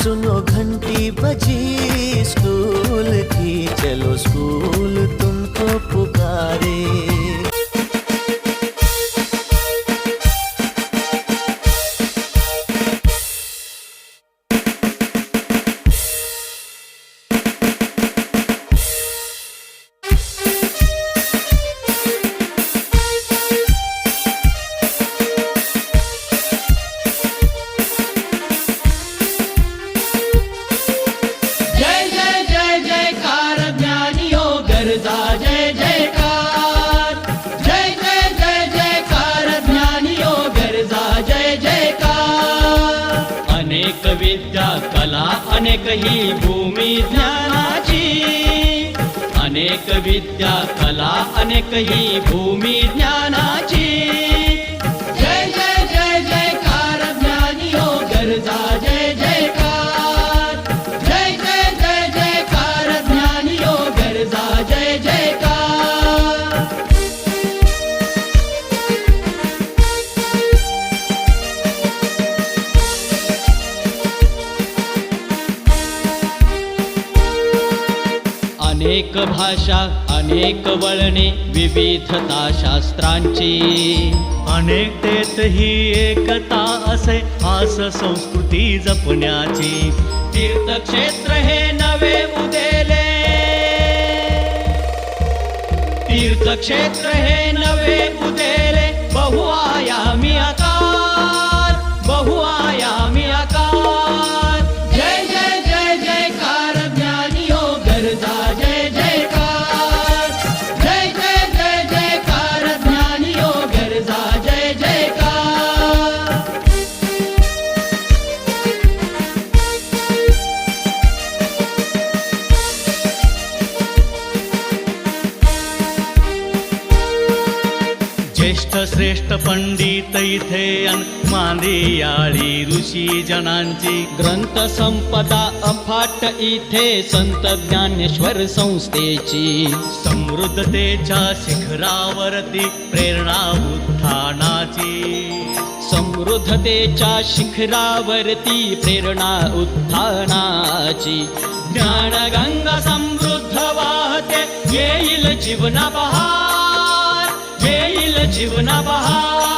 सुनो घंटी बजी स्कूल की, चलो स्कूल तुमको पुकारे। विद्या कला अनेक ही भूमी ज्ञानाची, अनेक विद्या कला अनेक ही भूमी ज्ञानाची। जय जय जय जयकार ज्ञानी हो गरजा जय जयकार, जय जय जय जयकार ज्ञानी हो गरजा जय जयकार। अनेक भाषा अनेक वळणे विविधता शास्त्रांची, अनेकतेत ही एकता असे आस संस्कृती जपण्याची। तीर्थक्षेत्र हे नवे उदेले, तीर्थक्षेत्र हे नवे उदेले, बहुआयामी आकार, बहुआयामी आकार। जय जय जय जयकार ज्ञानी हो गरजा जय जयकार, जय जय जय जयकार ज्ञानी हो गरजा जय जयकार। ज्येष्ठ श्रेष्ठ पंडित इथे मांदियाळी ऋषी जनांची। ग्रंथ संपदा अफाट इथे संत ज्ञानेश्वर संस्थेची। समृद्धतेच्या शिखरावरती प्रेरणा उत्थानाची, समृद्धतेच्या शिखरावरती प्रेरणा उत्थानाची। ज्ञानगंगा समृद्ध वाहते, येईल जीवना बहार, येईल जीवना बहार।